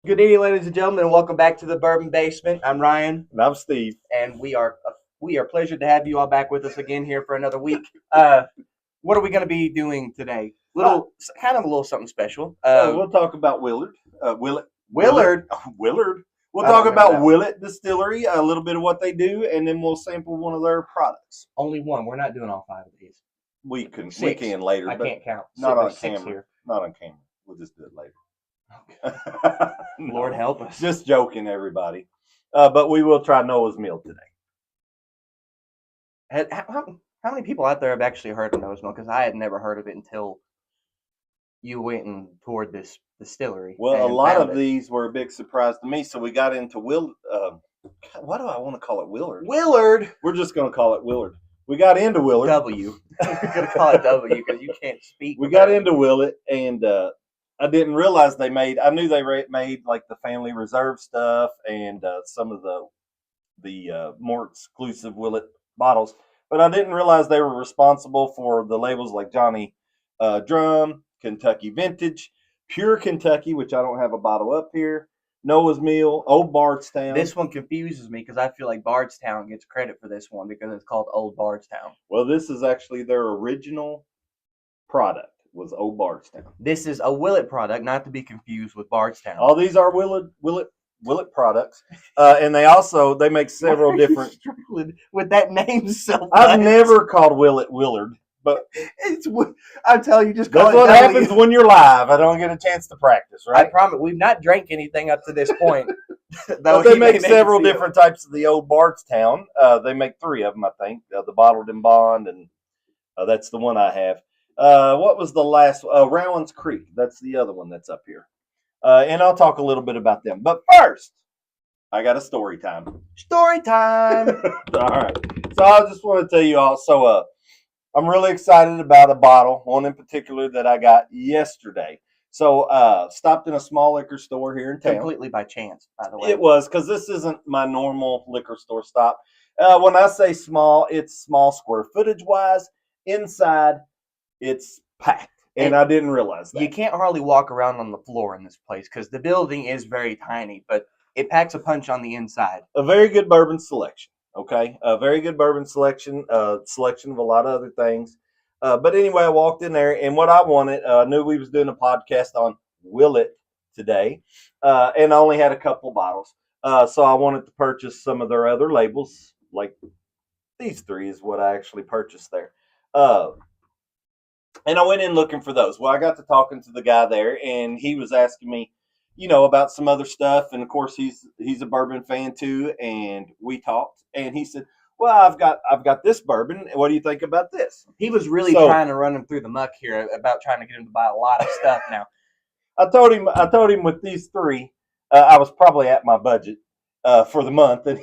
Good evening, ladies and gentlemen, and welcome back to the Bourbon Basement. I'm Ryan, And I'm Steve. and we are pleasured to have you all back with us again here for another week. What are we going to be doing today? Kind of a little something special. We'll talk about Willard. Willet. Willard. Willard. We'll I don't talk remember about that one. Willet Distillery, a little bit of what they do, and then we'll sample one of their products. Only one. We're not doing all five of these. We can Six. later, I but can't count. not on There's six camera. here. Not on camera. We'll just do it later. Lord help us. Just joking, everybody. But we will try Noah's Meal today. How many people out there have actually heard of Noah's Milk? Because I had never heard of it until you went and toured this distillery. Well, a and lot found of it. these were a big surprise to me, so we got into why do I want to call it Willard? Willard. We're just going to call it Willard. We got into Willard. W. We're going to call it W because you can't speak. We got into Willet, and I didn't realize I knew they made like the Family Reserve stuff and some of the more exclusive Willet bottles, but I didn't realize they were responsible for the labels like Johnny Drum, Kentucky Vintage, Pure Kentucky, which I don't have a bottle up here, Noah's Meal, Old Bardstown. This one confuses me because I feel like Bardstown gets credit for this one because it's called Old Bardstown. Well, this is actually their original product. Was Old Bardstown. This is a Willet product, not to be confused with Bardstown. All these are Willet products, and they make several different. Struggling with that name so much. I've never called Willet Willard, but I'm telling you, just call that's it what W. happens when you're live. I don't get a chance to practice, I right? promise we've not drank anything up to this point. But they make several different types of the Old Bardstown. They make three of them, I think. The bottled in bond, and that's the one I have. What was the last? Rowan's Creek. That's the other one that's up here. And I'll talk a little bit about them. But first, I got a story time. Story time. All right. So I just want to tell you all. So I'm really excited about a bottle, one in particular that I got yesterday. So stopped in a small liquor store here in town. Completely by chance, by the way. It was, because this isn't my normal liquor store stop. When I say small, it's small square footage wise. Inside, it's packed, and I didn't realize that. You can't hardly walk around on the floor in this place because the building is very tiny, but it packs a punch on the inside. A very good bourbon selection, okay? A very good bourbon selection, selection of a lot of other things. But anyway, I walked in there, and what I wanted, I knew we was doing a podcast on Willet today, and I only had a couple bottles. So I wanted to purchase some of their other labels, like these three is what I actually purchased there. And I went in looking for those. Well, I got to talking to the guy there, and he was asking me, about some other stuff. And of course, he's a bourbon fan too. And we talked, and he said, "Well, I've got this bourbon. What do you think about this?" He was really trying to run him through the muck here about trying to get him to buy a lot of stuff. Now, I told him with these three, I was probably at my budget for the month, and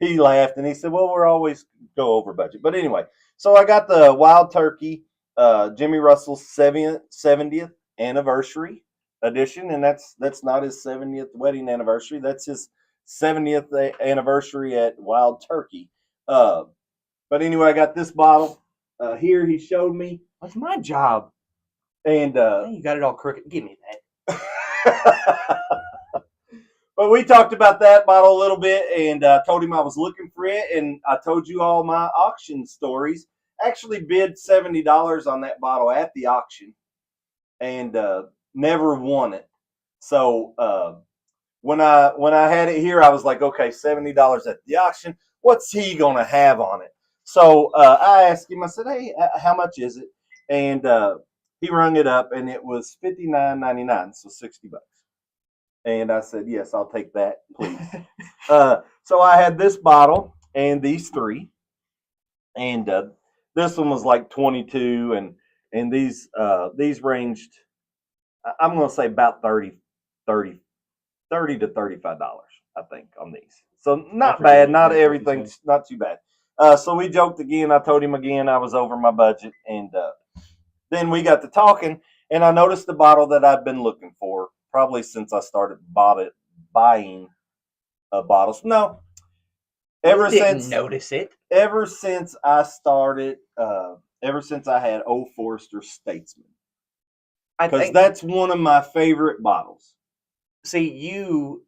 he laughed and he said, "Well, we're always go over budget." But anyway, so I got the Wild Turkey. Jimmy Russell's 70th anniversary edition, and that's not his 70th wedding anniversary. That's his 70th anniversary at Wild Turkey. But anyway, I got this bottle here. He showed me. What's my job? And you got it all crooked. Give me that. But we talked about that bottle a little bit, and I told him I was looking for it, and I told you all my auction stories. Actually bid $70 on that bottle at the auction, and never won it. So when I had it here, I was like, okay, $70 at the auction. What's he gonna have on it? So I asked him. I said, "Hey, how much is it?" And he rung it up, and it was $59.99, so $60. And I said, "Yes, I'll take that, please." So I had this bottle and these three, and this one was like 22, and these ranged, I'm going to say about $30 to $35, I think, on these. So not bad, not everything's not too bad. So we joked again. I told him again I was over my budget, and then we got to talking, and I noticed the bottle that I'd been looking for probably since I started buying bottles. No. Ever since notice it. Ever since I started, ever since I had Old Forester Statesman, because that's one of my favorite bottles. See, you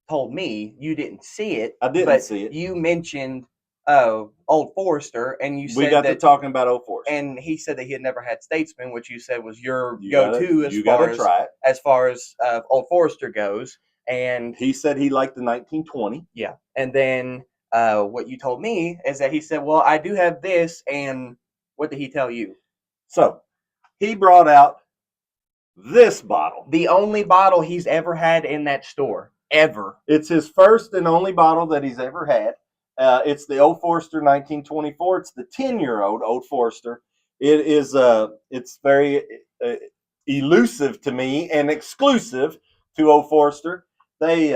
told me you didn't see it. I didn't but see it. You mentioned Old Forester, and you We said got that to talking about Old Forester. and he said that he had never had Statesman, which you said was your You go-to gotta as far as Old Forester goes. And he said he liked the 1920. yeah, and then what you told me is that he said, "Well, I do have this," and what did he tell you? So he brought out this bottle. The only bottle he's ever had in that store, ever. It's his first and only bottle that he's ever had. It's the Old Forester 1924. It's the 10-year-old Old Forester. It is it's very elusive to me and exclusive to Old Forester. They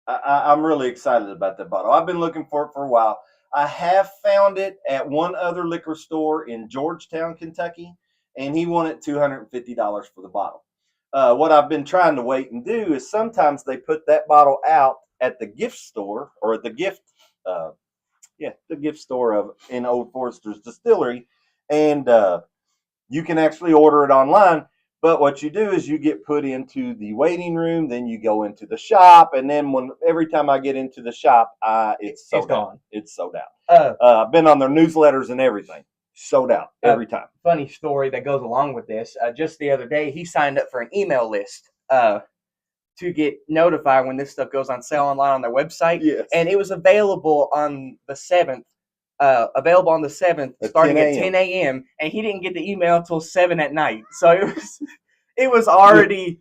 I'm really excited about that bottle. I've been looking for it for a while. I have found it at one other liquor store in Georgetown, Kentucky, and he wanted $250 for the bottle. What I've been trying to wait and do is sometimes they put that bottle out at the gift store or the gift store in Old Forester's Distillery, and you can actually order it online. But what you do is you get put into the waiting room, then you go into the shop, and then every time I get into the shop, it's sold out. It's sold out. I've been on their newsletters and everything. Sold out every time. Funny story that goes along with this. Just the other day, he signed up for an email list to get notified when this stuff goes on sale online on their website. Yes. And it was available on the 7th. Starting at 10 a.m. and he didn't get the email until 7 at night. So it was already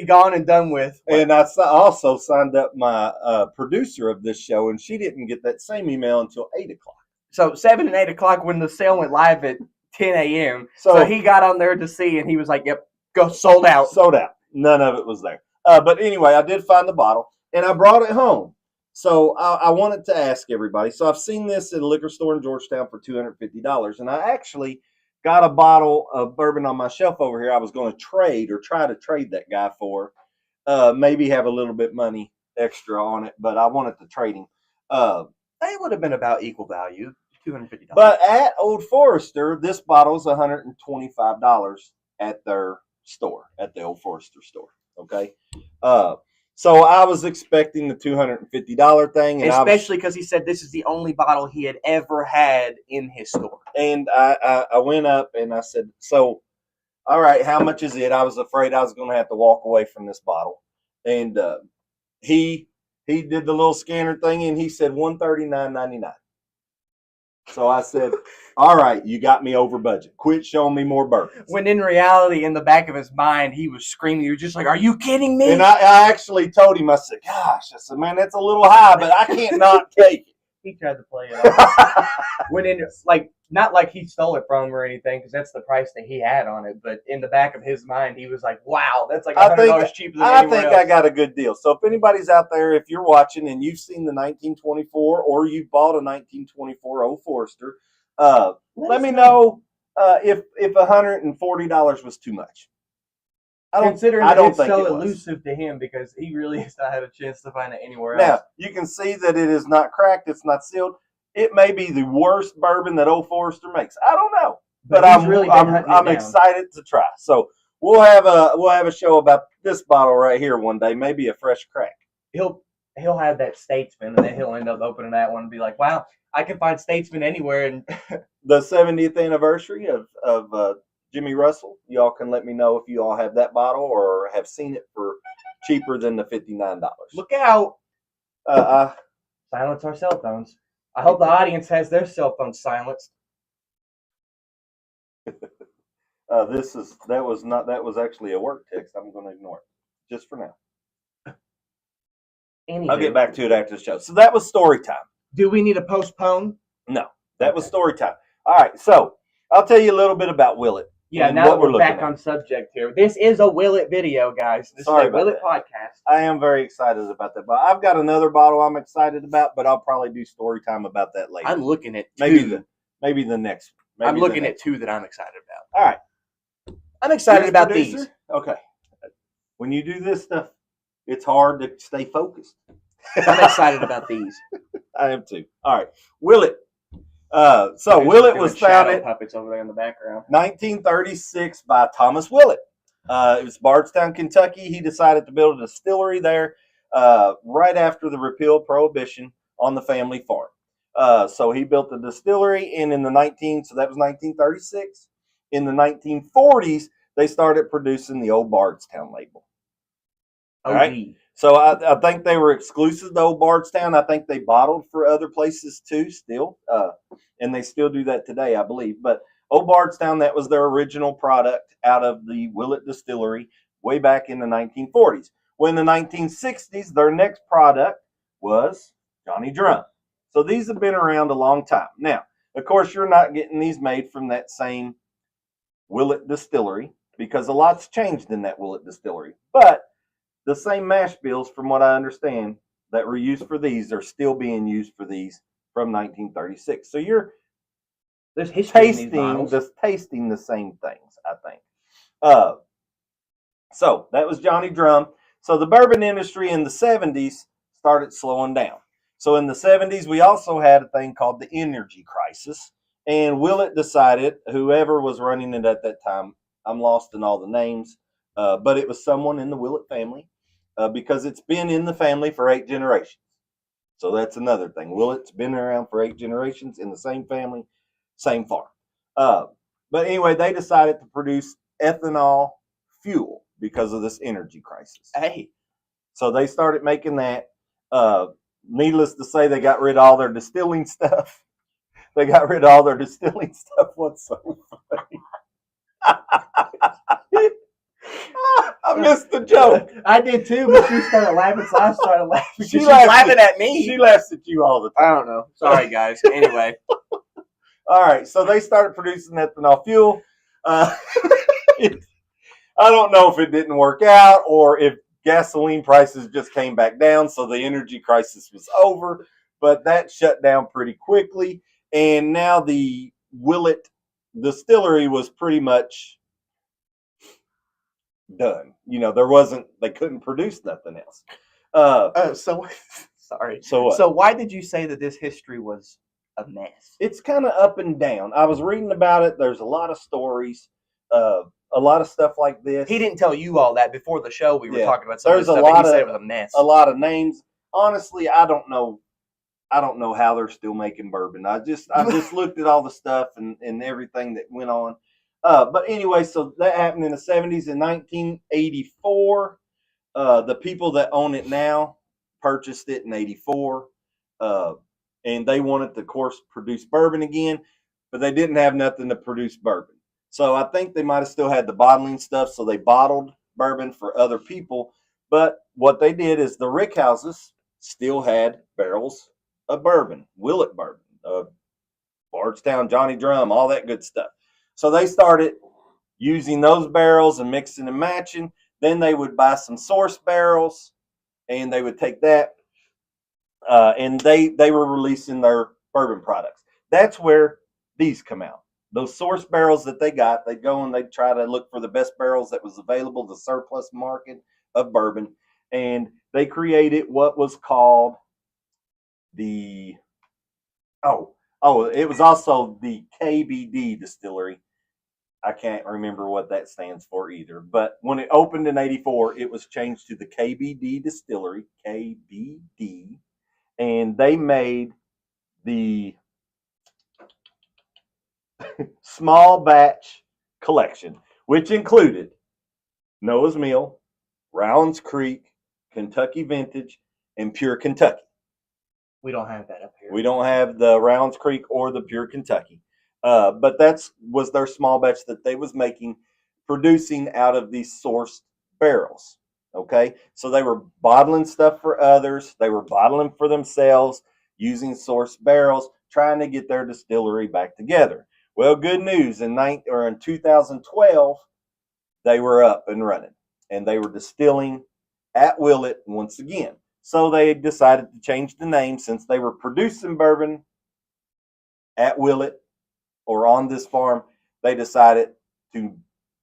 gone and done with. And I also signed up my producer of this show, and she didn't get that same email until 8 o'clock. So 7 and 8 o'clock when the sale went live at 10 a.m. So he got on there to see, and he was like, "Yep, go sold out." Sold out. None of it was there. But anyway, I did find the bottle, and I brought it home. So I wanted to ask everybody. So I've seen this at a liquor store in Georgetown for $250, and I actually got a bottle of bourbon on my shelf over here. I was going to trade or try to trade that guy for, maybe have a little bit money extra on it, but I wanted to trade him. It would have been about equal value, $250. But at Old Forester, this bottle is $125 at their store, at the Old Forester store. Okay. So I was expecting the $250 thing, and especially because he said this is the only bottle he had ever had in his store. And I went up and I said, "So, all right, how much is it?" I was afraid I was going to have to walk away from this bottle, and he did the little scanner thing, and he said $139.99. So I said, "All right, you got me over budget. Quit showing me more bourbons." When in reality, in the back of his mind, he was screaming. He was just like, "Are you kidding me?" And I actually told him, I said, "Gosh," I said, "man, that's a little high, but I can't not take it." He tried to play it off. When in, like, not like he stole it from him or anything, because that's the price that he had on it. But in the back of his mind, he was like, "Wow, that's like $100 cheaper than anywhere else." I got a good deal. So if anybody's out there, if you're watching and you've seen the 1924 or you've bought a 1924 Old Forester, let me know if $140 was too much. Considering it's so elusive to him, because he really has not had a chance to find it anywhere else. Now, you can see that it is not cracked. It's not sealed. It may be the worst bourbon that Old Forester makes. I don't know, but I'm excited to try. So we'll have a show about this bottle right here one day. Maybe a fresh crack. He'll have that Statesman, and then he'll end up opening that one and be like, "Wow, I can find Statesman anywhere." And the 70th anniversary of Jimmy Russell. Y'all can let me know if you all have that bottle or have seen it for cheaper than the $59. Look out! Silence our cell phones. I hope the audience has their cell phones silenced. That was actually a work text. I'm going to ignore it just for now. Anywho, I'll get back to it after the show. So that was story time. Do we need to postpone? No, that was story time. All right, so I'll tell you a little bit about Willet. Yeah, now that we're back on subject here. This is a Willet video, guys. This is a Willet podcast. I am very excited about that. But I've got another bottle I'm excited about, but I'll probably do story time about that later. I'm looking at two. Maybe the next one. I'm looking at two that I'm excited about. All right. I'm excited about these. Okay. When you do this stuff, it's hard to stay focused. I'm excited about these. I am too. All right. Willet. So Willet was founded puppets over there in the background. 1936 by Thomas Willet. It was Bardstown, Kentucky. He decided to build a distillery there right after the repeal of Prohibition on the family farm. So he built a distillery, and so that was 1936. In the 1940s, they started producing the old Bardstown label. All right. So I think they were exclusive to old Bardstown. I think they bottled for other places too, still, and they still do that today, I believe. But old Bardstown, that was their original product out of the Willet Distillery way back in the 1940s. When in the 1960s, their next product was Johnny Drum. So these have been around a long time. Now, of course, you're not getting these made from that same Willet Distillery because a lot's changed in that Willet Distillery. But the same mash bills, from what I understand, that were used for these are still being used for these from 1936. So you're tasting the same things, I think. So that was Johnny Drum. So the bourbon industry in the 70s started slowing down. So in the 70s, we also had a thing called the energy crisis. And Willet decided, whoever was running it at that time, I'm lost in all the names, but it was someone in the Willet family because it's been in the family for 8 generations. So that's another thing. Willet's been around for 8 generations in the same family, same farm. But anyway, they decided to produce ethanol fuel because of this energy crisis. Hey. So they started making that. Needless to say, they got rid of all their distilling stuff. What's so funny? I missed the joke. I did too, but she started laughing, so I started laughing. She's laughing at me. She laughs at you all the time. I don't know. Sorry, guys. Anyway. All right, so they started producing ethanol fuel. I don't know if it didn't work out or if gasoline prices just came back down, so the energy crisis was over, but that shut down pretty quickly. And now the Willet Distillery was pretty much done. They couldn't produce nothing else. Sorry. So what? So why did you say that this history was a mess? It's kind of up and down. I was reading about it. There's a lot of stories, a lot of stuff like this. He didn't tell you all that before the show. We were talking about there's stuff, a lot he said it was a mess. A lot of names. Honestly, I don't know how they're still making bourbon. I just looked at all the stuff and everything that went on. But anyway, so that happened in the 70s. In 1984, the people that own it now purchased it in 84. And they wanted to, of course, produce bourbon again, but they didn't have nothing to produce bourbon. So I think they might have still had the bottling stuff, so they bottled bourbon for other people. But what they did is the rick houses still had barrels of bourbon, Willet bourbon, Bardstown, Johnny Drum, all that good stuff. So they started using those barrels and mixing and matching. Then they would buy some source barrels, and they would take that, and they were releasing their bourbon products. That's where these come out. Those source barrels that they got, they'd go and they'd try to look for the best barrels that was available, the surplus market of bourbon, and they created what was called it was also the KBD Distillery. I can't remember what that stands for either. But when it opened in 84, it was changed to the KBD Distillery, KBD, and they made the small batch collection, which included Noah's Mill, Rounds Creek, Kentucky Vintage, and Pure Kentucky. We don't have that up here. We don't have the Rounds Creek or the Pure Kentucky. But that was their small batch that they was producing out of these sourced barrels. Okay, so they were bottling stuff for others. They were bottling for themselves using sourced barrels, trying to get their distillery back together. Well, good news. In 2012, they were up and running, and they were distilling at Willet once again. So they decided to change the name since they were producing bourbon at Willet or on this farm. They decided to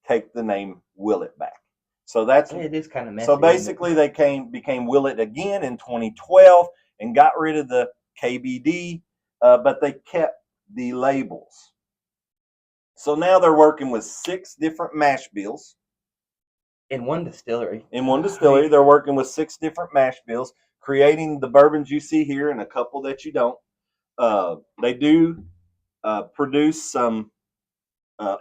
take the name Willet back. So it is kind of messy. So basically, they became Willet again in 2012 and got rid of the KBD, but they kept the labels. So now they're working with 6 different mash bills. In one distillery. In one distillery, they're working with 6 different mash bills, creating the bourbons you see here and a couple that you don't. They do produce some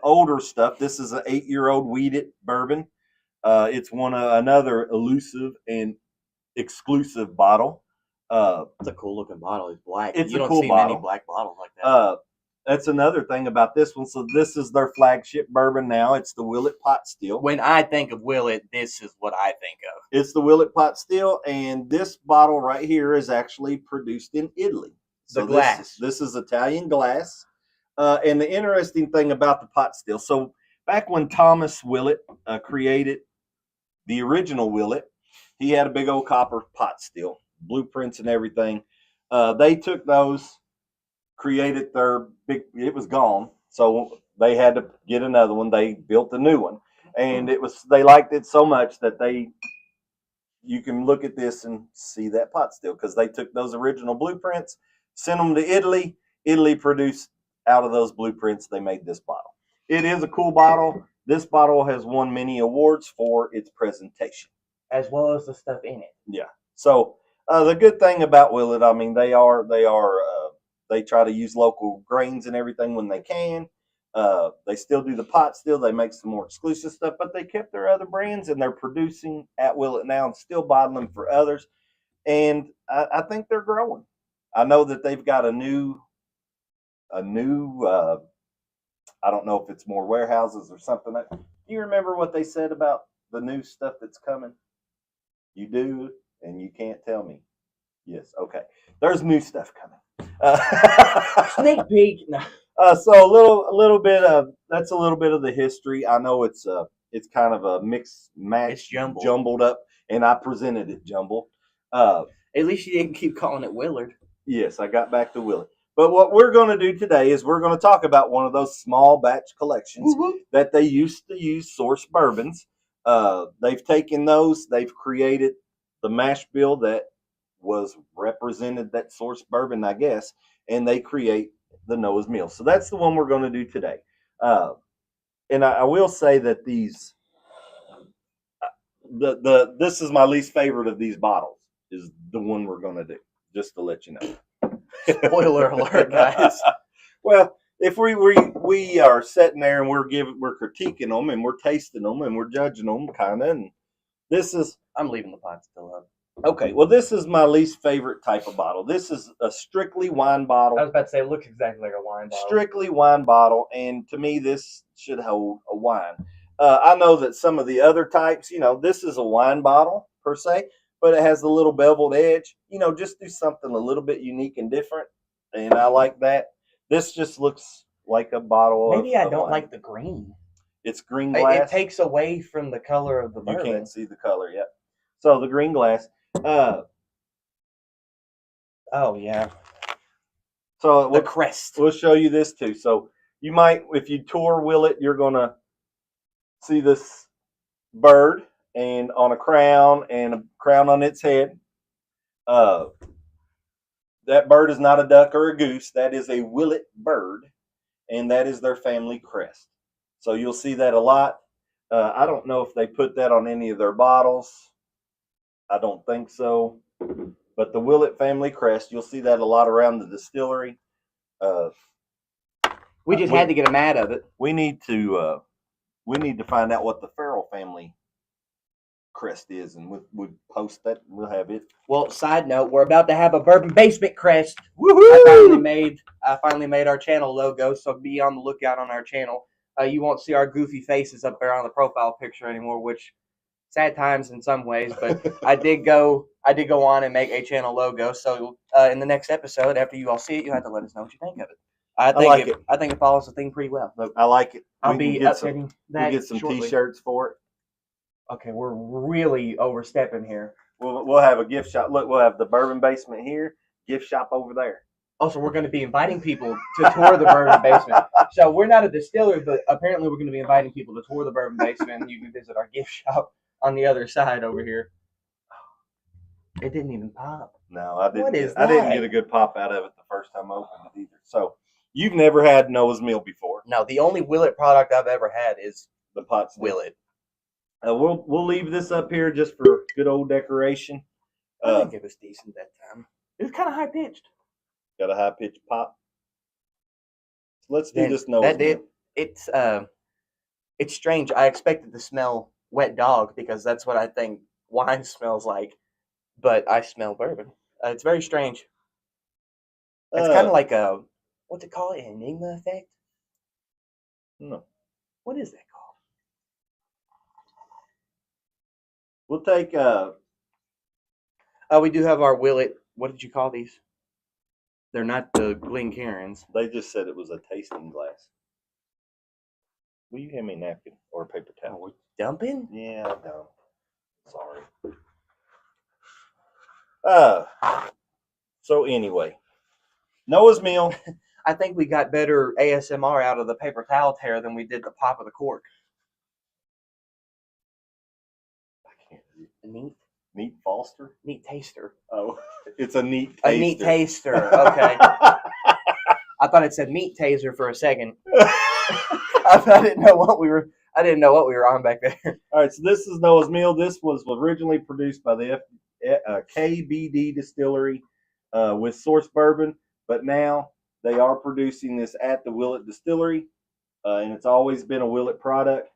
older stuff. This is an 8-year-old wheated bourbon. It's another elusive and exclusive bottle. It's a cool looking bottle. It's black. It's you a don't cool see bottle. many black bottles like that. That's another thing about this one. So this is their flagship bourbon now. It's the Willet Pot Still. When I think of Willet, this is what I think of. It's the Willet Pot Still, and this bottle right here is actually produced in Italy. So glass. This is Italian glass. And the interesting thing about the pot still, so back when Thomas Willet created the original Willet, he had a big old copper pot still, blueprints and everything. They took those, created their big, it was gone. So they had to get another one. They built a new one. And they liked it so much that you can look at this and see that pot still, because they took those original blueprints, sent them to Italy. Italy produced out of those blueprints, they made this bottle. It is a cool bottle. This bottle has won many awards for its presentation, as well as the stuff in it. Yeah. So the good thing about Willet, I mean, they try to use local grains and everything when they can. They still do the pot still. They make some more exclusive stuff, but they kept their other brands, and they're producing at Willet now and still bottling for others. And I think they're growing. I know that they've got a new I don't know if it's more warehouses or something. Do you remember what they said about the new stuff that's coming? You do, and you can't tell me. Yes, okay. There's new stuff coming. Sneak peek. No. So a little bit of that's a little bit of the history. I know it's kind of a mixed match, it's jumbled up, and I presented it jumbled. At least you didn't keep calling it Willard. Yes, I got back to Willet. But what we're going to do today is we're going to talk about one of those small batch collections that they used to use source bourbons. They've taken those, they've created the mash bill that was represented that source bourbon, I guess, and they create the Noah's Meal. So that's the one we're going to do today. And I will say that these, this is my least favorite of these bottles, is the one we're going to do, just to let you know. Spoiler alert, guys. Well, if we are sitting there and we're critiquing them and we're tasting them and we're judging them, kind of, and this is, I'm leaving the pot still up. Okay, well, this is my least favorite type of bottle. This is a strictly wine bottle. I was about to say, it looks exactly like a wine bottle. Strictly wine bottle, and to me, this should hold a wine. I know that some of the other types, this is a wine bottle per se, but it has the little beveled edge. Just do something a little bit unique and different, and I like that. This just looks like a bottle Maybe I don't like the green. It's green glass. It takes away from the color of the bourbon. You can't see the color yet. So the green glass. Oh, yeah. So the crest. We'll show you this too. So you might, if you tour Willet, you're going to see this bird and on a crown and a crown on its head. That bird is not a duck or a goose. That is a Willet bird, and that is their family crest. So you'll see that a lot. I don't know if they put that on any of their bottles. I don't think so. But the Willet family crest, you'll see that a lot around the distillery. We just had to get them out of it. We need to find out what the Farrell family crest is, and we'll post that. We'll have it. Well, side note, we're about to have a Bourbon Basement crest. Woohoo! I finally made our channel logo, so be on the lookout on our channel. You won't see our goofy faces up there on the profile picture anymore, which sad times in some ways, but I did go on and make a channel logo. So in the next episode, after you all see it, you have to let us know what you think of it. I think it follows the thing pretty well. I like it. I'll be updating that. We'll get some shortly. T-shirts for it. Okay, we're really overstepping here. We'll have a gift shop. Look, we'll have the Bourbon Basement here, gift shop over there. Also, we're going to be inviting people to tour the Bourbon Basement. So we're not a distillery, but apparently we're going to be inviting people to tour the Bourbon Basement. You can visit our gift shop on the other side over here. It didn't even pop. No, I didn't. I didn't get a good pop out of it the first time I opened it either. So you've never had Noah's Meal before? No, the only Willet product I've ever had is the pot still. Willet. We'll leave this up here just for good old decoration. I think it was decent that time. It was kind of high pitched. Got a high pitched pop. So let's do this Noah's Mill. It's strange. I expected to smell wet dog because that's what I think wine smells like, but I smell bourbon. It's very strange. It's kind of like a what to call it, an enigma effect. No. What is that called? We'll take. We do have our Willet. What did you call these? They're not the Glencairns. They just said it was a tasting glass. Will you hand me a napkin or a paper towel? We're dumping? Yeah, I know. Sorry. So anyway, Noah's Mill. I think we got better ASMR out of the paper towel tear than we did the pop of the cork. I can't read. Neat Foster? Neat taster. Oh, it's a neat taster. A neat taster. Okay. I thought it said meat taser for a second. I didn't know what we were on back there. All right, so this is Noah's Mill. This was originally produced by the KBD Distillery with source bourbon, but now they are producing this at the Willet Distillery, and it's always been a Willet product.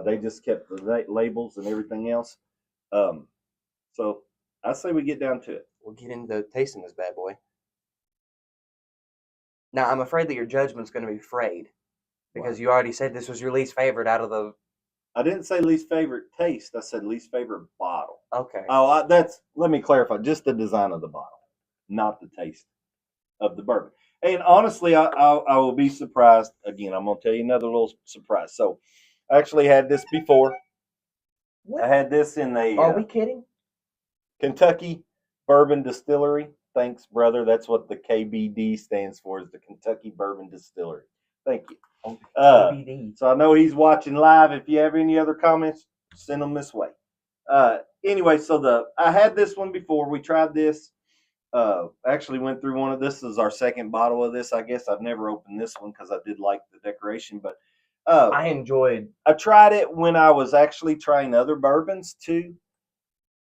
They just kept the labels and everything else. So I say we get down to it. We'll get into tasting this bad boy. Now, I'm afraid that your judgment's going to be frayed because you already said this was your least favorite out of the... I didn't say least favorite taste. I said least favorite bottle. Okay. Oh, let me clarify. Just the design of the bottle, not the taste of the bourbon. And honestly, I will be surprised. Again, I'm going to tell you another little surprise. So I actually had this before. What? I had this in a... Are we kidding? Kentucky Bourbon Distillery. Thanks, brother. That's what the KBD stands for, is the Kentucky Bourbon Distillery. Thank you. KBD. So I know he's watching live. If you have any other comments, send them this way. Anyway, so I had this one before. We tried this. Actually went through one of this. Is our second bottle of this. I guess I've never opened this one because I did like the decoration, but I tried it when I was actually trying other bourbons too.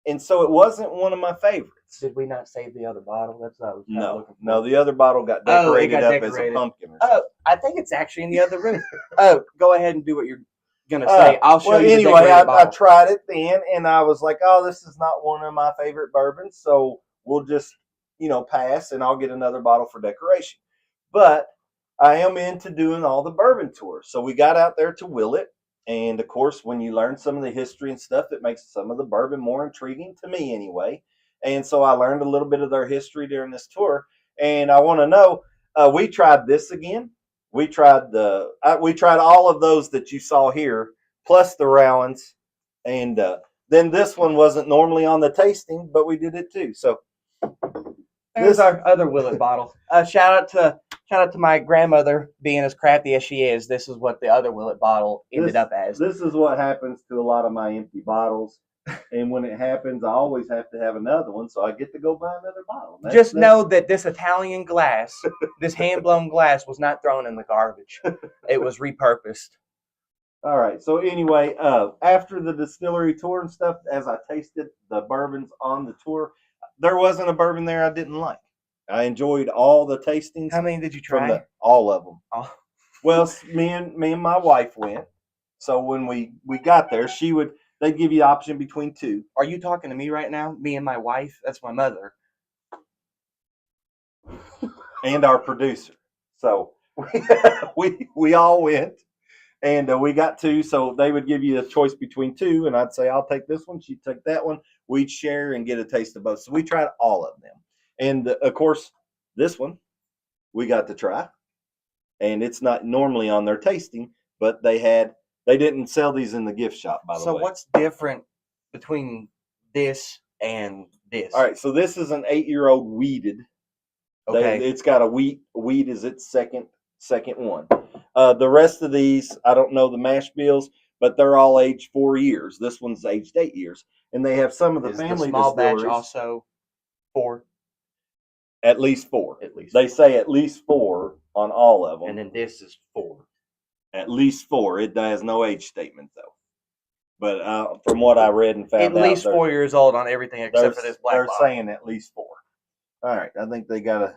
And so it wasn't one of my favorites. Did we not save the other bottle? That's what I was looking for. No, the other bottle got decorated as a pumpkin or something. I think it's actually in the other room. Go ahead and do what you're going to say. I'll show you anyway, I tried it then, and I was like, oh, this is not one of my favorite bourbons, so we'll just, pass, and I'll get another bottle for decoration. But I am into doing all the bourbon tours. So we got out there to Willet. And, of course, when you learn some of the history and stuff, it makes some of the bourbon more intriguing to me anyway. And so I learned a little bit of their history during this tour. And I want to know, we tried this again. We tried all of those that you saw here, plus the Rowans. And then this one wasn't normally on the tasting, but we did it too. So there's our other Willet bottle. Shout out to my grandmother being as crappy as she is. This is what the other Willet bottle ended up as. This is what happens to a lot of my empty bottles. And when it happens, I always have to have another one, so I get to go buy another bottle. Know that this Italian glass, this hand-blown glass, was not thrown in the garbage. It was repurposed. All right. So anyway, after the distillery tour and stuff, as I tasted the bourbons on the tour, there wasn't a bourbon there I didn't like. I enjoyed all the tastings. How many did you try? All of them. Oh. Well, me and my wife went. So when we got there, they'd give you the option between two. Are you talking to me right now? Me and my wife? That's my mother. And our producer. So we all went. And we got two, so they would give you a choice between two, and I'd say, I'll take this one, she'd take that one. We'd share and get a taste of both. So we tried all of them. And, of course, this one we got to try. And it's not normally on their tasting, but they didn't sell these in the gift shop, by the way. So what's different between this and this? All right, so this is an 8-year-old wheated. Okay. It's got a wheat is its second one. The rest of these, I don't know the mash bills, but they're all aged 4 years. This one's aged 8 years. And they have some of the family small distilleries. Batch also 4? At least 4. At least. They say at least 4 on all of them. And then this is 4. At least 4. It has no age statement, though. But from what I read and found At out, least 4 years old on everything except for this black they're bottle. saying at least 4. All right, I think they got a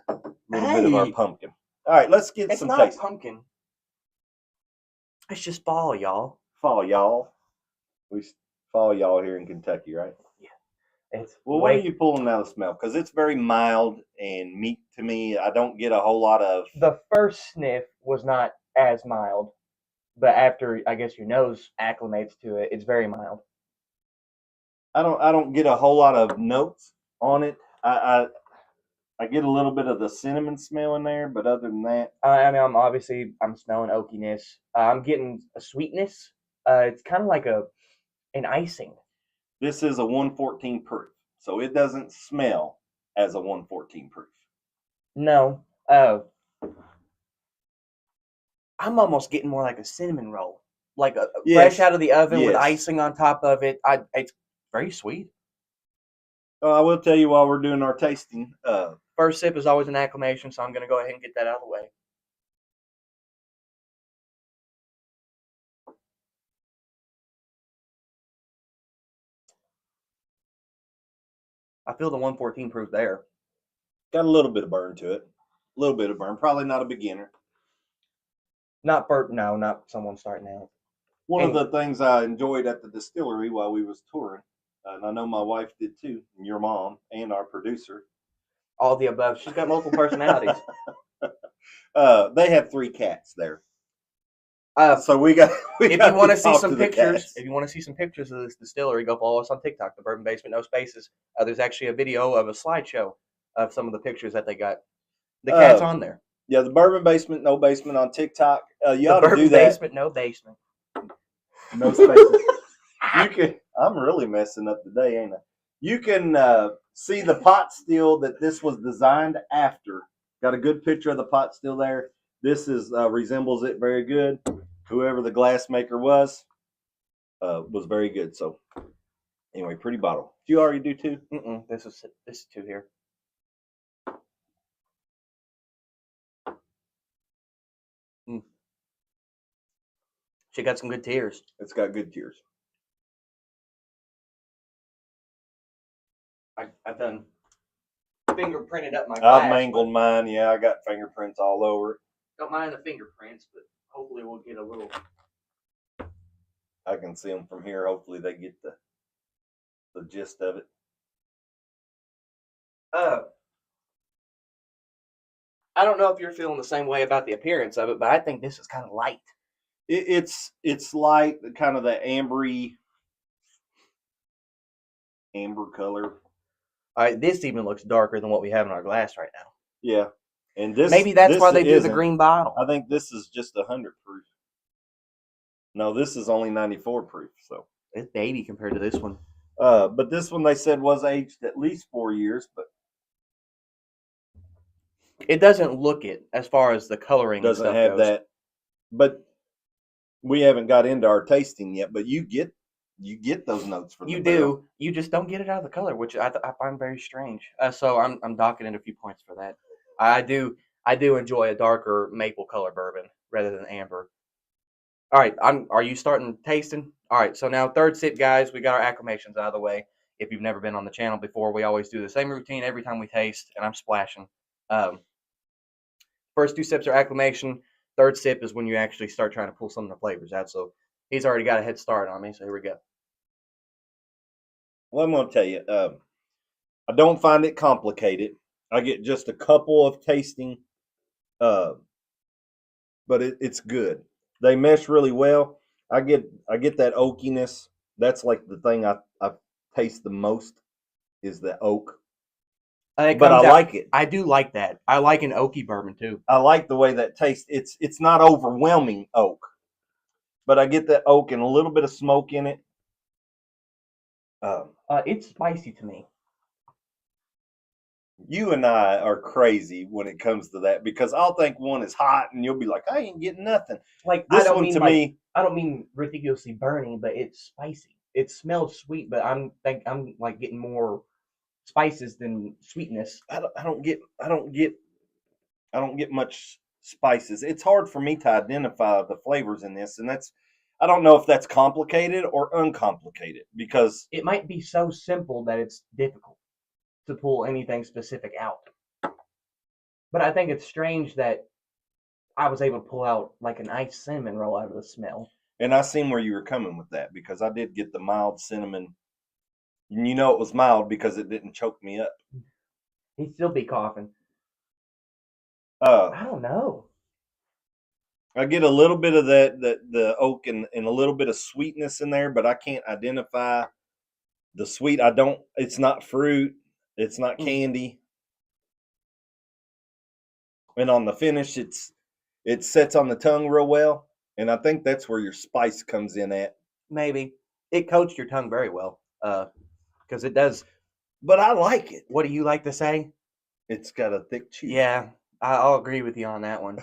little bit of our pumpkin. All right, let's get some taste. It's not pumpkin. It's just fall, y'all. Fall, y'all. We fall, y'all, here in Kentucky, right? Yeah. What are you pulling out of the smell? Because it's very mild and meat to me. I don't get a whole lot of. The first sniff was not as mild, but after I guess your nose acclimates to it, it's very mild. I don't get a whole lot of notes on it. I get a little bit of the cinnamon smell in there, but other than that, I mean, I'm smelling oakiness. I'm getting a sweetness. It's kind of like an icing. This is a 114 proof, so it doesn't smell as a 114 proof. No. I'm almost getting more like a cinnamon roll, like fresh out of the oven with icing on top of it. It's very sweet. I will tell you while we're doing our tasting. First sip is always an acclamation, so I'm going to go ahead and get that out of the way. I feel the 114 proof there. Got a little bit of burn to it. A little bit of burn. Probably not a beginner. Not someone starting out. One of the things I enjoyed at the distillery while we was touring, and I know my wife did too, and your mom, and our producer. All the above. She's got multiple personalities. They have 3 cats there. So we got. If you want to see some pictures, of this distillery, go follow us on TikTok, The Bourbon Basement, no spaces. There's actually a video of a slideshow of some of the pictures that they got. The cat's on there. Yeah, The Bourbon Basement, no basement on TikTok. You ought to do that. Basement, no basement. No spaces. You can. I'm really messing up today, ain't I? You can see the pot still that this was designed after. Got a good picture of the pot still there. This is resembles it very good. Whoever the glass maker was very good. So anyway, pretty bottle. Do you already do 2? This is 2 here. She got some good tears. It's got good tears. I've done fingerprinted up my glass. I've mangled mine. Yeah, I got fingerprints all over it. Don't mind the fingerprints, but hopefully we'll get a little. I can see them from here. Hopefully they get the gist of it. I don't know if you're feeling the same way about the appearance of it, but I think this is kind of light. It's light, kind of the amber color. All right, this even looks darker than what we have in our glass right now. Yeah, and this maybe that's why they do the green bottle. I think this is just 100 proof. No, this is only 94 proof. So it's baby compared to this one. But this one they said was aged at least 4 years, but it doesn't look it as far as the coloring. Doesn't have goes. That, but we haven't got into our tasting yet. But you get those notes from you do. You just don't get it out of the color, which I find very strange. So I'm docketing a few points for that. I do enjoy a darker maple color bourbon rather than amber. All right, are you starting tasting? All right, so now 3rd sip, guys. We got our acclamations out of the way. If you've never been on the channel before, we always do the same routine every time we taste, and I'm splashing. First 2 sips are acclamation. 3rd sip is when you actually start trying to pull some of the flavors out. So he's already got a head start on me, so here we go. Well, I'm going to tell you, I don't find it complicated. I get just a couple of tasting, but it's good. They mesh really well. I get that oakiness. That's like the thing I taste the most is the oak. But I like it. I do like that. I like an oaky bourbon too. I like the way that tastes. It's not overwhelming oak, but I get that oak and a little bit of smoke in it. It's spicy to me. You and I are crazy when it comes to that because I'll think one is hot and you'll be like, I ain't getting nothing. Like this I don't one mean to like, me, I don't mean ridiculously burning, but it's spicy. It smells sweet, but I'm like getting more spices than sweetness. I don't get much spices. It's hard for me to identify the flavors in this, and that's I don't know if that's complicated or uncomplicated because It might be so simple that it's difficult to pull anything specific out. But I think it's strange that I was able to pull out like an iced cinnamon roll out of the smell. and I seen where you were coming with that because I did get the mild cinnamon. And you know it was mild because it didn't choke me up. He'd still be coughing. Uh, I don't know. I get a little bit of the oak and a little bit of sweetness in there, but I can't identify the sweet. It's not fruit. It's not candy. And on the finish, it sets on the tongue real well. And I think that's where your spice comes in at. Maybe. It coats your tongue very well. Because it does. But I like it. What do you like to say? It's got a thick chew. Yeah, I'll agree with you on that one.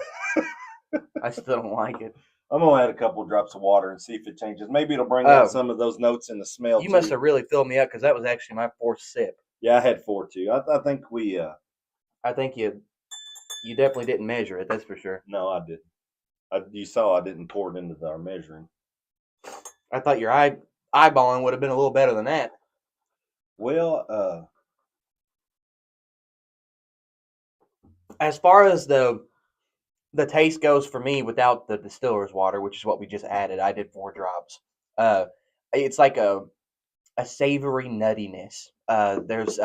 I still don't like it. I'm going to add a couple of drops of water and see if it changes. Maybe it'll bring out some of those notes in the smell. You must have really filled me up because that was actually my fourth sip. Yeah, I had 4 too. I think we... I think you definitely didn't measure it, that's for sure. No, I didn't. You saw I didn't pour it into our measuring. I thought your eyeballing would have been a little better than that. Well, as far as the taste goes for me without the distiller's water, which is what we just added, I did 4 drops. It's like a savory nuttiness. There's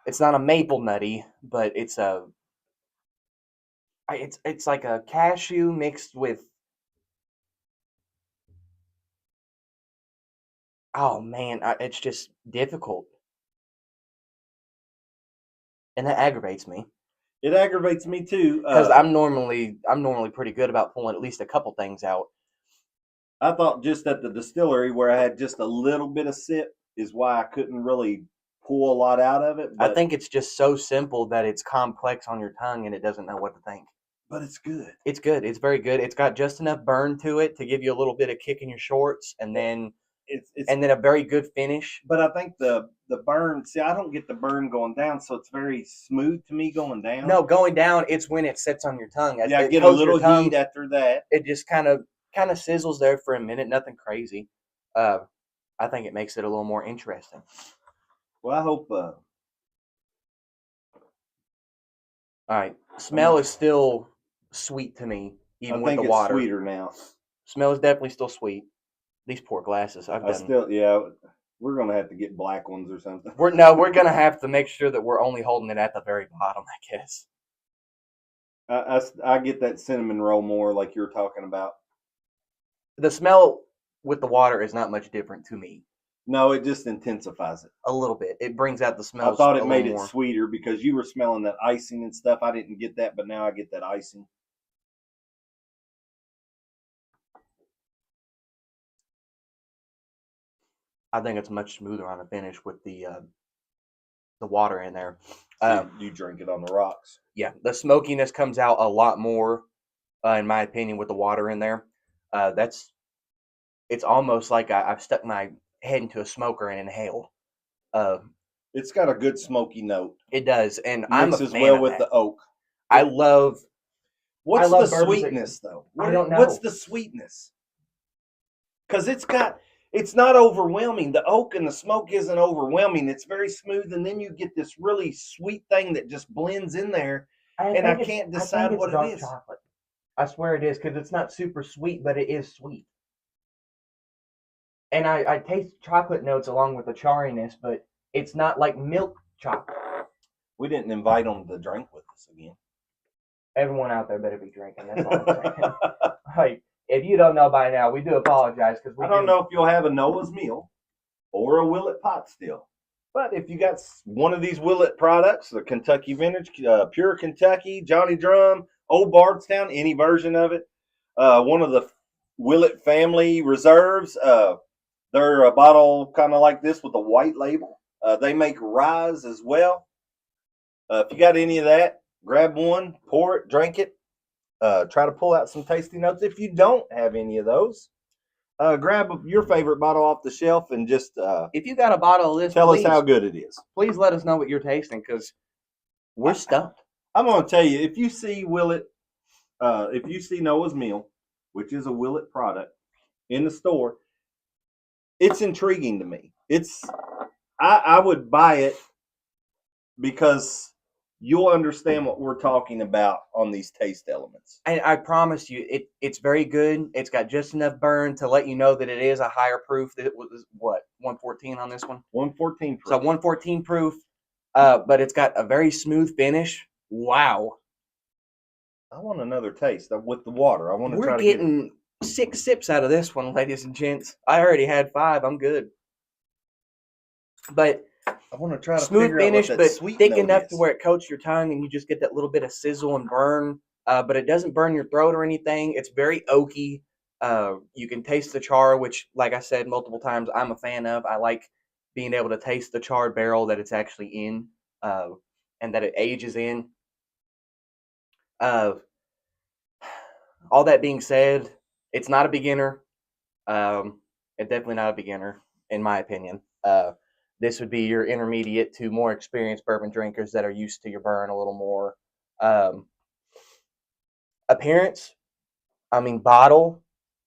it's not a maple nutty, but it's like a cashew mixed with, oh man, it's just difficult, and that aggravates me. it aggravates me too Because I'm normally pretty good about pulling at least a couple things out. I thought just at the distillery where I had just a little bit of sip is why I couldn't really pull a lot out of it. But, I think it's just so simple that it's complex on your tongue and it doesn't know what to think. But it's good. It's good. It's very good. It's got just enough burn to it to give you a little bit of kick in your shorts, and then and then a very good finish. But I think the burn. See, I don't get the burn going down, so it's very smooth to me going down. No, going down. It's when it sits on your tongue. Yeah, I get a little heat after that. It just kind of sizzles there for a minute. Nothing crazy. I think it makes it a little more interesting. Well, I hope. All right, smell is still sweet to me, even with the water. It's sweeter now. Smell is definitely still sweet. These poor glasses. We're gonna have to get black ones or something. We're gonna have to make sure that we're only holding it at the very bottom, I guess. I get that cinnamon roll more, like you were talking about. The smell with the water is not much different to me. No, it just intensifies it a little bit. It brings out the smell. I thought it made it sweeter because you were smelling that icing and stuff. I didn't get that, but now I get that icing. I think it's much smoother on the finish with the water in there. So you drink it on the rocks. Yeah, the smokiness comes out a lot more, in my opinion, with the water in there. It's almost like I've stuck my head into a smoker and inhaled. It's got a good smoky note. It does, and I'm a fan well of with that. The oak. I love. What's the sweetness though? I don't know. What's the sweetness? Because it's not overwhelming. The oak and the smoke isn't overwhelming. It's very smooth, and then you get this really sweet thing that just blends in there, and I can't decide what it is. Chocolate. I swear it is, because it's not super sweet, but it is sweet. And I taste chocolate notes along with the chariness, but it's not like milk chocolate. We didn't invite them to drink with us again. Everyone out there better be drinking. That's all I'm saying. Like, if you don't know by now, we do apologize because I don't know if you'll have a Noah's Meal or a Willet pot still. But if you got one of these Willet products, the Kentucky Vintage, Pure Kentucky, Johnny Drum, Old Bardstown, any version of it, one of the Willet family reserves, they're a bottle kind of like this with a white label. They make rye as well. If you got any of that, grab one, pour it, drink it. Try to pull out some tasty notes. If you don't have any of those, grab your favorite bottle off the shelf and just if you got a bottle of this, tell us how good it is. Please let us know what you're tasting because we're stumped. I'm going to tell you, if you see Willet, if you see Noah's Meal, which is a Willet product, in the store, it's intriguing to me. I would buy it because you'll understand what we're talking about on these taste elements. And I promise you, it's very good. It's got just enough burn to let you know that it is a higher proof. That it was, what, 114 on this one? 114 proof. So 114 proof, but it's got a very smooth finish. Wow. I want another taste with the water. I want to try We're to getting 6 sips out of this one, ladies and gents. I already had 5. I'm good. But I want to try to smooth figure finish, out what that but sweet thick note enough is. to where it coats your tongue and you just get that little bit of sizzle and burn. But it doesn't burn your throat or anything. It's very oaky. You can taste the char, which, like I said multiple times, I'm a fan of. I like being able to taste the charred barrel that it's actually in, and that it ages in. All that being said, it's not a beginner. It's definitely not a beginner, in my opinion. This would be your intermediate to more experienced bourbon drinkers that are used to your burn a little more. Appearance, I mean, bottle,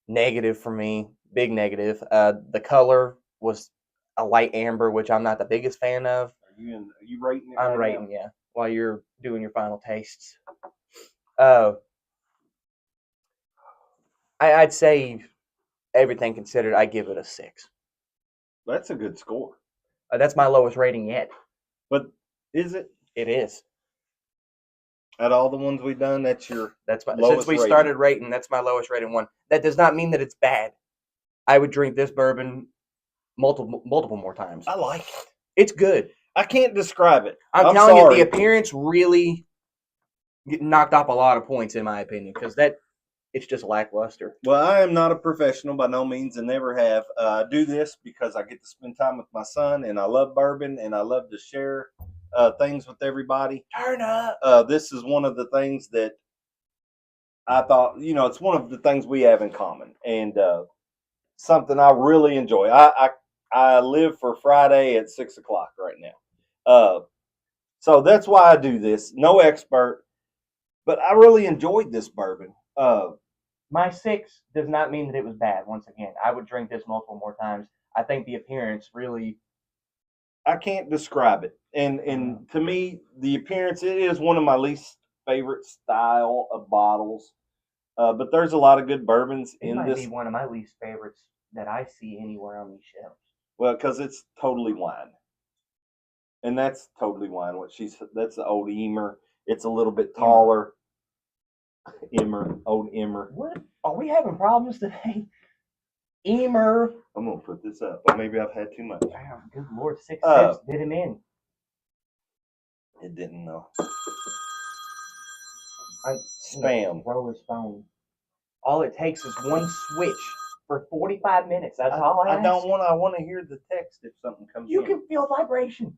negative for me, big negative. The color was a light amber, which I'm not the biggest fan of. Are you rating it? I'm right rating, now? yeah, while you're doing your final tastes. I'd say, everything considered, I give it a 6. That's a good score. That's my lowest rating yet. But is it? It is. At all the ones we've done, that's your That's my lowest since we rating. started rating, that's my lowest rated one. That does not mean that it's bad. I would drink this bourbon multiple more times. I like it. It's good. I can't describe it. I'm telling you, the appearance really knocked off a lot of points, in my opinion, because it's just lackluster. Well, I am not a professional by no means and never have. I do this because I get to spend time with my son, and I love bourbon, and I love to share things with everybody. Turn up. This is one of the things that I thought, it's one of the things we have in common, and something I really enjoy. I live for Friday at 6 o'clock right now. So that's why I do this. No expert, but I really enjoyed this bourbon. My 6 does not mean that it was bad. Once again, I would drink this multiple more times. I think the appearance really, I can't describe it. And to me, the appearance, it is one of my least favorite style of bottles. But there's a lot of good bourbons it in might this. be one of my least favorites that I see anywhere on these shelves. Well, because it's totally wine. And that's totally wine. That's the old Emmer. It's a little bit taller. Old Emmer. What? Are we having problems today? Emmer. I'm going to put this up. Or maybe I've had too much. Wow, good Lord, 6 sips did him in. It didn't, though. Spam. Throw his phone. All it takes is one switch for 45 minutes. That's all I ask. I want to hear the text if something comes in. You can feel vibration.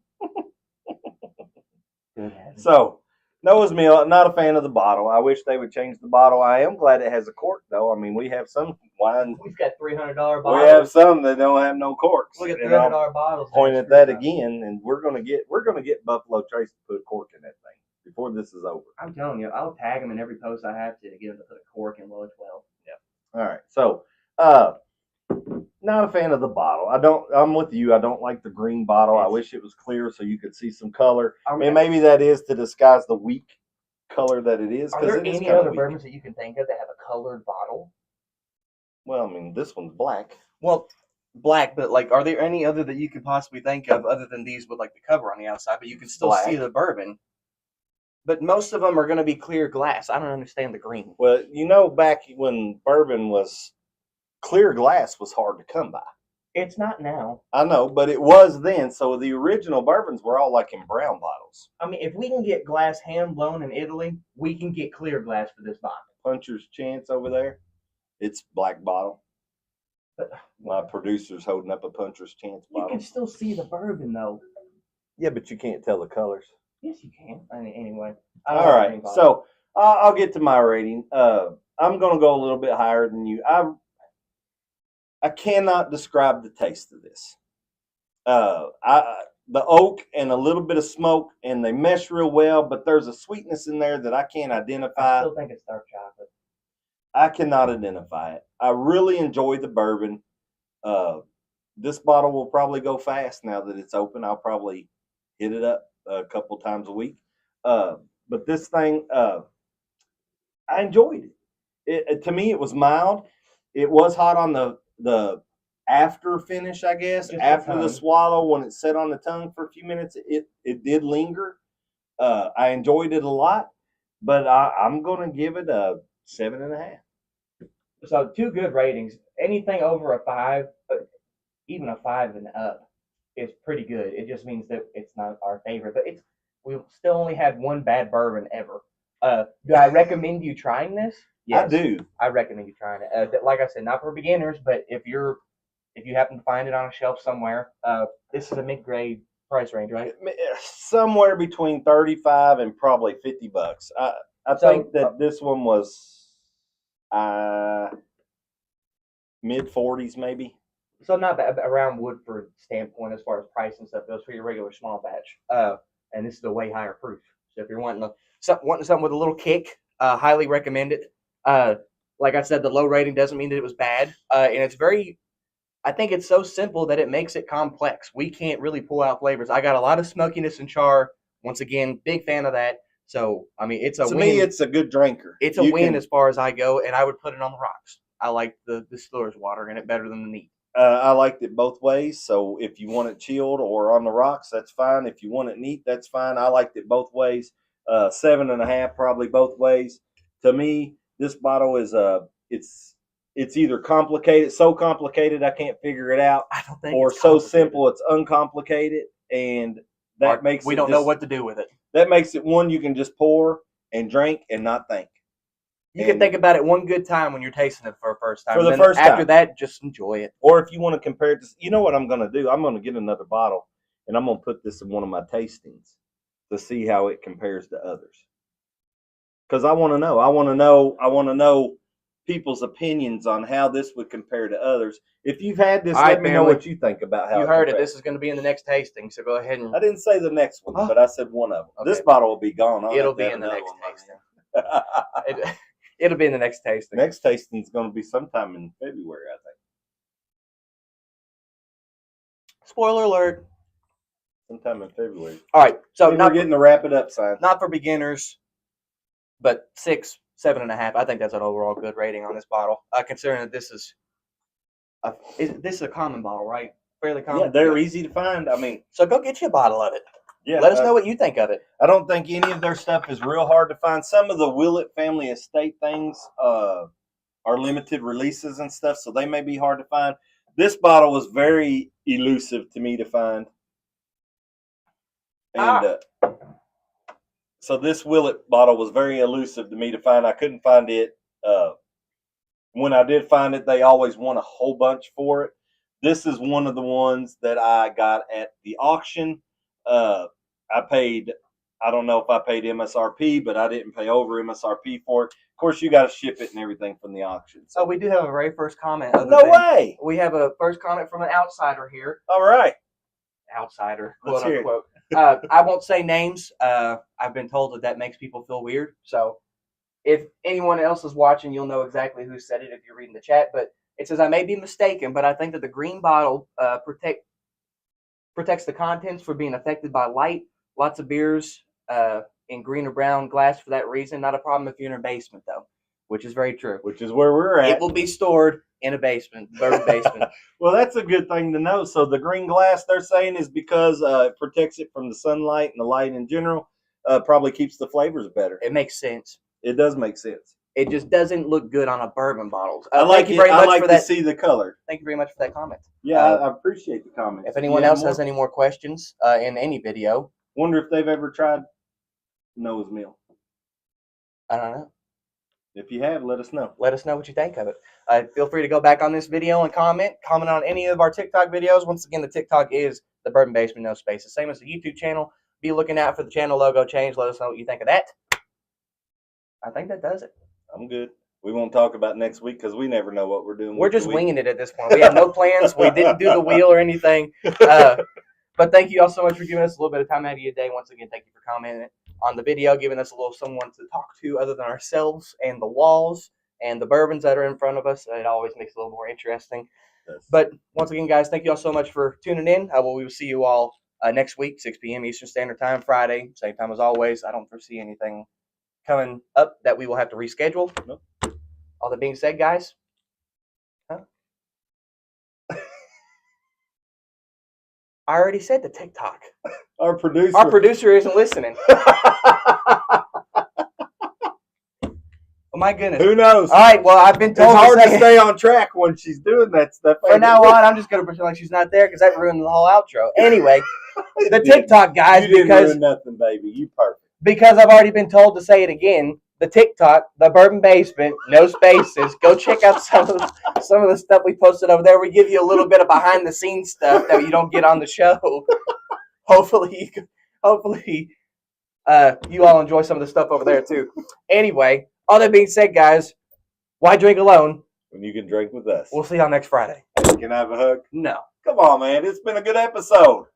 So, Noah's Mill, not a fan of the bottle. I wish they would change the bottle. I am glad it has a cork, though. I mean, we have some wine. We've got $300 bottles. We have some that don't have no corks. Look at $300 bottles. Point at that again, and we're gonna get Buffalo Trace to put a cork in that thing before this is over. I'm telling you, I'll tag them in every post I have to get them to put a cork in Willet 12. Yeah. All right. So, not a fan of the bottle. I'm with you. I don't like the green bottle. I wish it was clear so you could see some color. And maybe that is to disguise the weak color that it is. Are there any other bourbons that you can think of that have a colored bottle? Well, I mean, this one's black. Well, black, but are there any other that you could possibly think of other than these with the cover on the outside, but you can still see the bourbon? But most of them are going to be clear glass. I don't understand the green. Well, back when bourbon was clear glass was hard to come by. It's not now. I know, but it was then. So the original bourbons were all in brown bottles. I mean, if we can get glass hand blown in Italy, we can get clear glass for this bottle. Puncher's Chance over there, it's black bottle. But my producer's holding up a Puncher's Chance bottle. You can still see the bourbon, though. Yeah, but you can't tell the colors. Yes, you can. I mean, anyway. All right, so I'll get to my rating. I'm going to go a little bit higher than you. I cannot describe the taste of this. The oak and a little bit of smoke, and they mesh real well, but there's a sweetness in there that I can't identify. I still think it's dark chocolate. I cannot identify it. I really enjoy the bourbon. This bottle will probably go fast now that it's open. I'll probably hit it up a couple times a week. But this thing, I enjoyed it. To me, it was mild. It was hot on the after finish, I guess. Just after the swallow, when it set on the tongue for a few minutes, it did linger. I enjoyed it a lot, but I'm going to give it a 7.5. So 2 good ratings. Anything over a 5, even a 5 and up, is pretty good. It just means that it's not our favorite, but we've still only had 1 bad bourbon ever. Do I recommend you trying this? Yes. I do. I recommend you trying it. Like I said, not for beginners, but if you happen to find it on a shelf somewhere, this is a mid-grade price range, right? Somewhere between 35 and probably $50. I think that this one was mid 40s maybe. So not bad around Woodford standpoint as far as price and stuff goes for your regular small batch. And this is a way higher proof. So if you're wanting something with a little kick, highly recommend it. Like I said, the low rating doesn't mean that it was bad. And it's I think it's so simple that it makes it complex. We can't really pull out flavors. I got a lot of smokiness and char. Once again, big fan of that. So, I mean, it's a win. To me, it's a good drinker. It's a win as far as I go, and I would put it on the rocks. I like the Distiller's water in it better than the neat. I liked it both ways. So if you want it chilled or on the rocks, that's fine. If you want it neat, that's fine. I liked it both ways. 7.5 probably both ways. To me, this bottle is it's either complicated, so complicated I can't figure it out, I don't think, or so simple it's uncomplicated, and that makes we don't know what to do with it. That makes it one you can just pour and drink and not think. You can think about it one good time when you're tasting it for the first time. For the first time. After that, just enjoy it. Or if you want to compare it to, you know what I'm going to do? I'm going to get another bottle, and I'm going to put this in one of my tastings to see how it compares to others. Because I want to know. I want to know people's opinions on how this would compare to others. If you've had this, let me know what you think about how you heard it. This is going to be in the next tasting, so go ahead and. I didn't say the next one, but I said one of them. Okay. This bottle will be gone. It'll be in the next tasting. It'll be in the next tasting. Next tasting is going to be sometime in February, I think. Spoiler alert. Sometime in February. All right, so we're getting the wrap it up sign. Not for beginners, but 6, 7.5. I think that's an overall good rating on this bottle. Considering that this is a common bottle, right? Fairly common. Yeah, they're easy to find. I mean, so go get you a bottle of it. Yeah, let us know what you think of it. I don't think any of their stuff is real hard to find. Some of the Willet family estate things are limited releases and stuff, so they may be hard to find. This bottle was very elusive to me to find. And so this Willet bottle was very elusive to me to find. I couldn't find it. When I did find it, they always want a whole bunch for it. This is one of the ones that I got at the auction. I don't know if I paid MSRP, but I didn't pay over MSRP for it. Of course, you got to ship it and everything from the auction. So we do have a very first comment. No way. We have a first comment from an outsider here. All right. Outsider, quote unquote. I won't say names. I've been told that makes people feel weird. So if anyone else is watching, you'll know exactly who said it if you're reading the chat. But it says, I may be mistaken, but I think that the green bottle protects the contents from being affected by light. Lots of beers in green or brown glass for that reason. Not a problem if you're in a basement, though, which is very true. Which is where we're at. It will be stored in a basement, bourbon basement. Well, that's a good thing to know. So the green glass, they're saying, is because it protects it from the sunlight and the light in general. Probably keeps the flavors better. It makes sense. It does make sense. It just doesn't look good on a bourbon bottle. I like to see the color. Thank you very much for that comment. Yeah, I appreciate the comment. If anyone else has any more questions in any video. Wonder if they've ever tried Noah's Mill. I don't know. If you have, let us know. Let us know what you think of it. Feel free to go back on this video and comment. Comment on any of our TikTok videos. Once again, the TikTok is The Bourbon Basement, no space. The same as the YouTube channel. Be looking out for the channel logo change. Let us know what you think of that. I think that does it. I'm good. We won't talk about next week because we never know what we're doing. We're just winging it at this point. We have no plans. We didn't do the wheel or anything. But thank you all so much for giving us a little bit of time out of your day. Once again, thank you for commenting on the video, giving us a little someone to talk to other than ourselves and the walls. and the bourbons that are in front of us. It always makes it a little more interesting. Yes. But once again, guys, thank you all so much for tuning in. We will see you all next week, 6 p.m. Eastern Standard Time, Friday, same time as always. I don't foresee anything coming up that we will have to reschedule. Nope. All that being said, guys. Huh? I already said the TikTok. Our producer. Our producer isn't listening. Oh my goodness. Who knows? All right, well, I've been told it's hard to stay on track when she's doing that stuff. From now on, I'm just going to pretend like she's not there because that ruined the whole outro. Anyway, the TikTok, guys, you didn't ruin nothing, baby. You perfect. Because I've already been told to say it again. The TikTok, the Bourbon Basement, no spaces. Go check out some of the stuff we posted over there. We give you a little bit of behind the scenes stuff that you don't get on the show. Hopefully, you all enjoy some of the stuff over there too. Anyway, all that being said, guys, why drink alone when you can drink with us? We'll see y'all next Friday. Can I have a hug? No. Come on, man. It's been a good episode.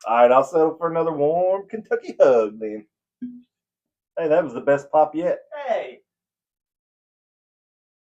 All right, I'll settle for another warm Kentucky hug then. Hey, that was the best pop yet. Hey.